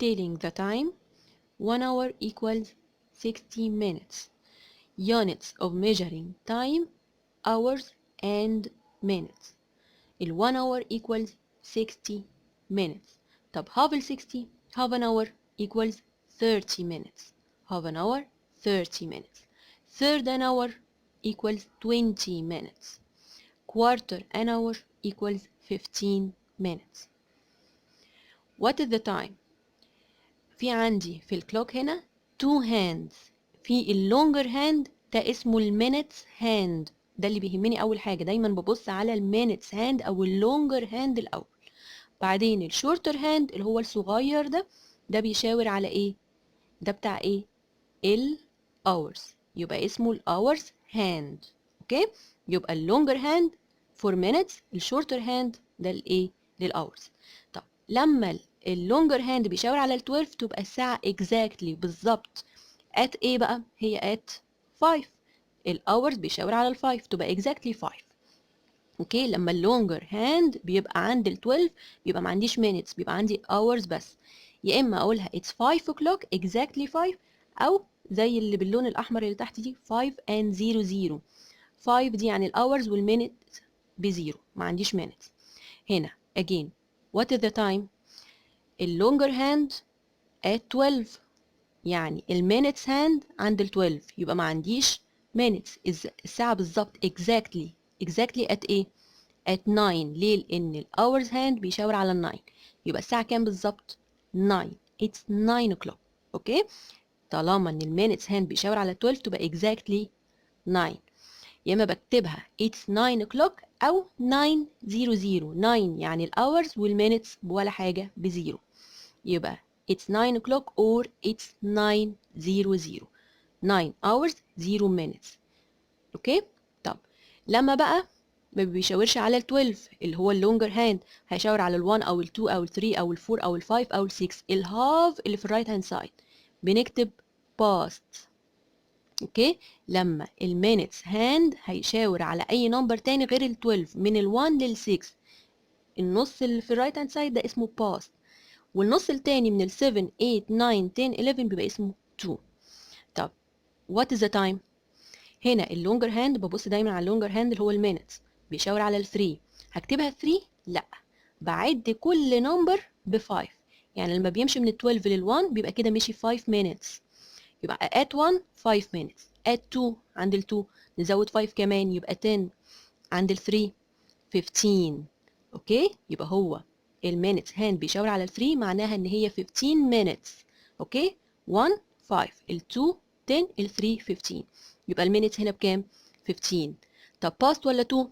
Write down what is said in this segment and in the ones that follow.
telling the time 1 hour equals 60 minutes. Units of measuring time hours and minutes. ال 1 hour equals 60 minutes. طب half ال 60 half an hour equals 30 minutes. Half an hour 30 minutes. Third an hour equals 20 minutes. Quarter an hour equals 15 minutes. What is the time? في عندي في الكلوك هنا two hands. في اللونجر هاند ده اسمه المينتس هاند، ده اللي بيهمني أول حاجة، دايما ببص على المينتس هاند أو اللونجر هاند الأول. بعدين الشورتر هاند اللي هو الصغير ده بيشاور على إيه؟ ده بتاع إيه؟ الأورز، يبقى اسمه الأورز هاند. أوكي؟ يبقى اللونجر هاند for minutes، الشورتر هاند ده الإيه؟ للأورز. طب لما اللونجر هاند بيشاور على ال 12 تبقى الساعة exactly بالظبط at ايه بقى؟ هي at 5. الاورز بيشاور على ال 5 تبقى exactly 5. اوكي، لما اللونجر هاند بيبقى عند ال 12 بيبقى ما عنديش minutes، بيبقى عندي hours بس. يا اما اقولها it's 5 o'clock exactly 5، او زي اللي باللون الاحمر اللي تحت دي 5 and 00. 5 دي يعني الاورز والمينت بزيرو، ما عنديش minutes. هنا again what is the time؟ اللونجر هاند at 12، يعني المينتس هاند عند ال 12، يبقى ما عنديش minutes. الساعة بالظبط exactly at ايه؟ at 9. ليه؟ لأن الأورز هاند بيشاور على ال 9، يبقى الساعة كام بالظبط؟ 9. it's 9 o'clock. اوكي؟ طالما ان المينتس هاند بيشاور على 12 تبقى exactly 9. يا اما بكتبها it's 9 o'clock او 9:00. 9 يعني الاورز والمينتس ولا حاجة بزيرو، يبقى it's 9 o'clock or it's 9:00. 9 hours 0 minutes. اوكي؟ طب لما بقى ما بيشاورش على ال 12 اللي هو اللونجر هاند، هيشاور على ال 1 او ال 2 او ال 3 او ال 4 او ال 5 او ال 6، الهاف اللي في الرايت هاند سايد بنكتب past. اوكي؟ لما المينتس هاند هيشاور على اي نمبر تاني غير ال 12 من ال 1 لل 6، النص اللي في الرايت هاند سايد ده اسمه past، والنص التاني من ال 7 8 9 10 11 بيبقى اسمه 2. طب what is the time؟ هنا اللونجر هاند ببص دايما على اللونجر هاند اللي هو المينتس، بيشاور على ال 3. هكتبها 3؟ لا، بعد كل نمبر ب 5. يعني لما بيمشي من ال 12 لل 1 بيبقى كده مشي 5 minutes، يبقى at 1 5 minutes. at 2 عند ال 2 نزود 5 كمان يبقى 10. عند ال 3 15. اوكي، يبقى هو المينتس هاند بيشاور على ال 3 معناها ان هي 15 minutes. اوكي، 1 5، ال 2 10، ال 3 15، يبقى المينتس هنا بكام؟ 15. طب باست ولا 2؟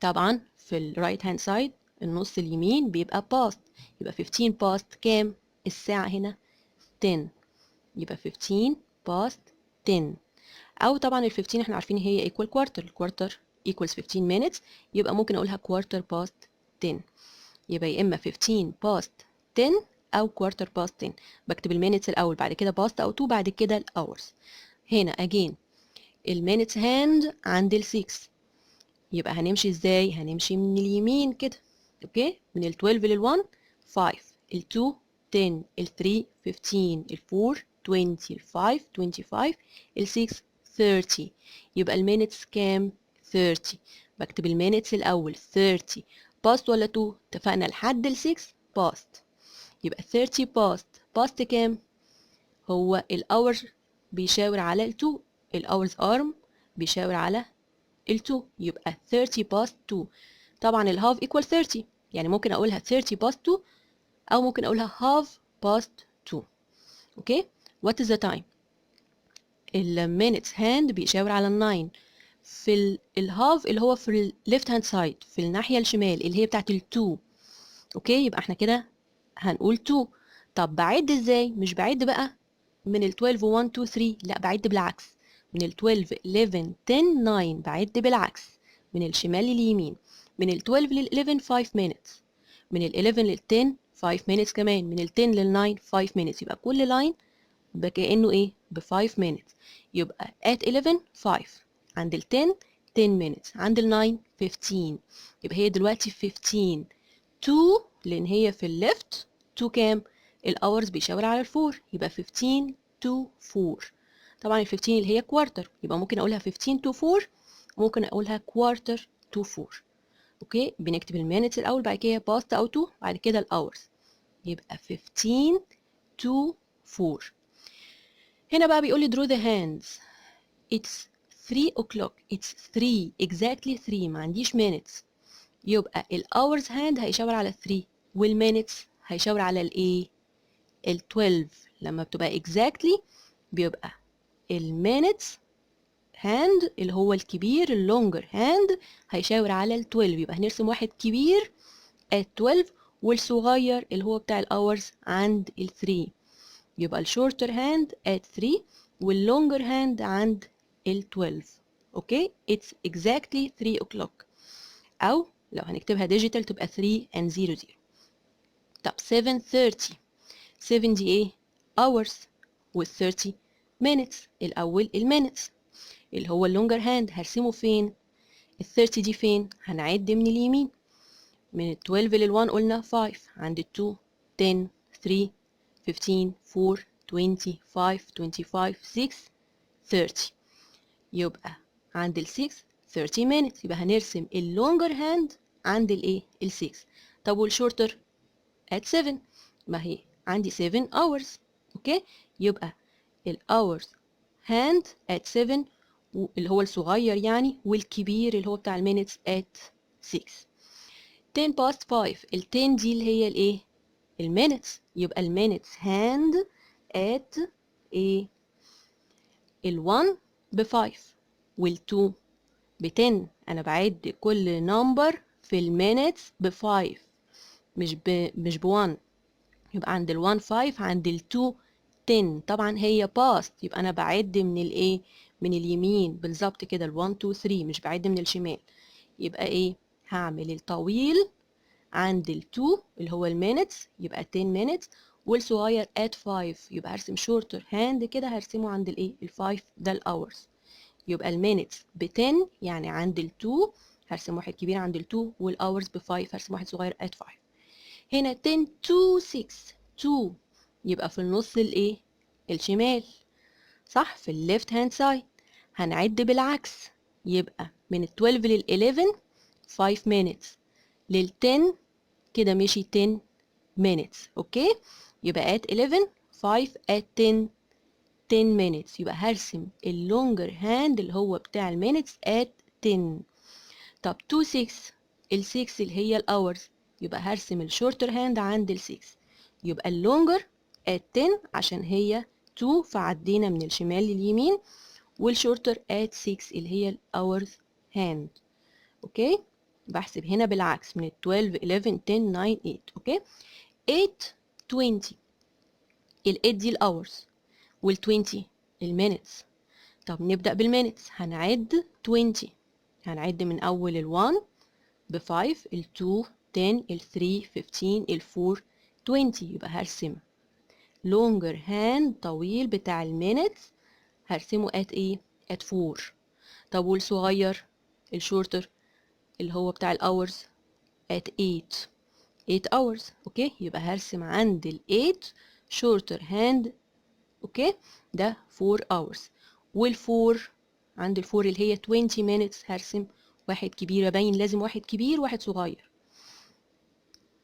طبعا في الرايت هاند سايد النص اليمين بيبقى باست، يبقى 15 باست كام؟ الساعة هنا 10، يبقى 15 باست 10. او طبعا ال 15 احنا عارفين هي equal quarter، الكوارتر equals 15 minutes، يبقى ممكن اقولها quarter past 10. يبقى يا اما 15 past 10 او quarter past 10. بكتب المينتس الاول، بعد كده past او 2، بعد كده الاورز. هنا again المينتس هاند عند ال 6، يبقى هنمشي ازاي؟ هنمشي من اليمين كده. اوكي، من ال 12 لل 1 5، ال 2 10، ال 3 15، ال 4 20، ال 5 25، ال 6 30، يبقى المينتس كام؟ 30. بكتب المينتس الاول 30. باست ولا 2؟ اتفقنا لحد ال 6 باست، يبقى 30 باست. باست كام؟ هو الاور بيشاور على ال 2، الاورز ارم بيشاور على ال 2، يبقى 30 باست 2. طبعا الهاف equal 30، يعني ممكن اقولها 30 باست 2 او ممكن اقولها half past 2. اوكي، what is the time؟ المينتس هاند بيشاور على ال 9 في الهاف اللي هو في الليفت هاند سايد في الناحيه الشمال اللي هي بتاعت ال 2. اوكي، يبقى احنا كده هنقول 2. طب بعد ازاي؟ مش بعد بقى من ال 12 1 2 3، لا بعد بالعكس، من ال 12 11 10 9، بعد بالعكس من الشمال لليمين. من ال 12 لل 11 5 minutes، من ال 11 لل 10 5 minutes كمان، من ال 10 لل 9 5 minutes، يبقى كل لاين كأنه ايه؟ ب 5 minutes. يبقى at 11 5، عند ال 10 10 minutes، عند ال 9 15، يبقى هي دلوقتي 15 2 لان هي في الليفت 2 كام؟ الhours بيشاور على الفور، يبقى 15 to 4. طبعا ال 15 اللي هي كوارتر، يبقى ممكن اقولها 15 to 4، ممكن اقولها كوارتر to 4. اوكي، بنكتب المينتس الاول، بعد كده باست او تو، بعد كده الاورز، يبقى 15 to 4. هنا بقى بيقول لي draw the hands. It's 3 o'clock. It's 3 exactly 3، ما عنديش minutes. يبقى الhours hand هيشاور على 3، والminutes هيشاور على الايه؟ ال 12. لما بتبقى exactly بيبقى المينتس hand اللي هو الكبير، اللونجر hand هيشاور على ال 12، يبقى هنرسم واحد كبير at 12 والصغير اللي هو بتاع الاورز عند ال 3، يبقى الشورتر هاند at 3 واللونجر هاند عند ال 12. اوكي، it's exactly 3 o'clock، او لو هنكتبها ديجيتال تبقى 3 and 0 0. طب 7:30، 7 دي ايه؟ hours، وال 30 minutes. الاول المينتس اللي هو اللونجر هاند هرسمه فين؟ ال 30 دي فين؟ هنعد من اليمين، من ال 12 لل 1 قلنا 5، عند ال 2 10 3 15 4 20 5 25 6 30، يبقى عند ال 6 30 minutes، يبقى هنرسم اللونجر هاند عند الايه؟ ال 6. طب والشورتر at 7، ما هي عندي 7 hours. اوكي، يبقى الاورز هاند at 7 اللي هو الصغير يعني، والكبير اللي هو بتاع المينتس at 6. 10 past 5، ال 10 دي اللي هي الايه؟ المينتس، يبقى المينتس هاند at ايه؟ ال 1 ب 5 وال 2 ب 10. انا بعد كل نمبر في المينتس ب 5، مش ب 1. يبقى عند ال 1 5، عند ال 2 10. طبعا هي past، يبقى انا بعد من الايه؟ من اليمين بالظبط كده، ال 1 2 3، مش بعد من الشمال. يبقى ايه؟ هعمل الطويل عند ال 2 اللي هو المينتس، يبقى 10 minutes، والصغير at 5، يبقى هرسم شورتر هاند كده، هرسمه عند الايه؟ ال 5، ده الاورز. يبقى المينتس ب 10 يعني عند ال 2 هرسم واحد كبير عند ال 2، والاورز ب 5 هرسم واحد صغير at 5. هنا 10 to 6، 2 يبقى في النص الايه؟ الشمال، صح، في الليفت هاند سايد. هنعد بالعكس، يبقى من ال 12 لل 11 5 minutes، لل 10 كده مشي 10 minutes. اوكي، يبقى at 11 5 at 10 10 minutes، يبقى هرسم اللونجر هاند اللي هو بتاع المينتس at 10. طب 2 6، ال 6 اللي هي الاورز، يبقى هرسم الشورتر هاند عند ال 6، يبقى اللونجر at 10 عشان هي 2 فعدينا من الشمال لليمين، والشورتر at 6 اللي هي الاورز هاند. اوكي، بحسب هنا بالعكس، من 12 11 10 9 8. اوكي، 8 20، ال 8 دي الاورز، وال 20 المينتس. طب نبدأ بالمينتس، هنعد 20، هنعد من أول ال 1 ب 5، ال 2 10، ال 3 15، ال 4 20، يبقى هرسم longer hand طويل بتاع المينتس، هرسمه at ايه؟ at 4. طب والصغير الشورتر اللي هو بتاع الاورز at 8 hours. اوكي، يبقى هرسم عند ال 8 shorter hand. اوكي، ده 4 hours. والفور عند الفور اللي هي 20 minutes هرسم واحد كبير، ابين لازم واحد كبير واحد صغير.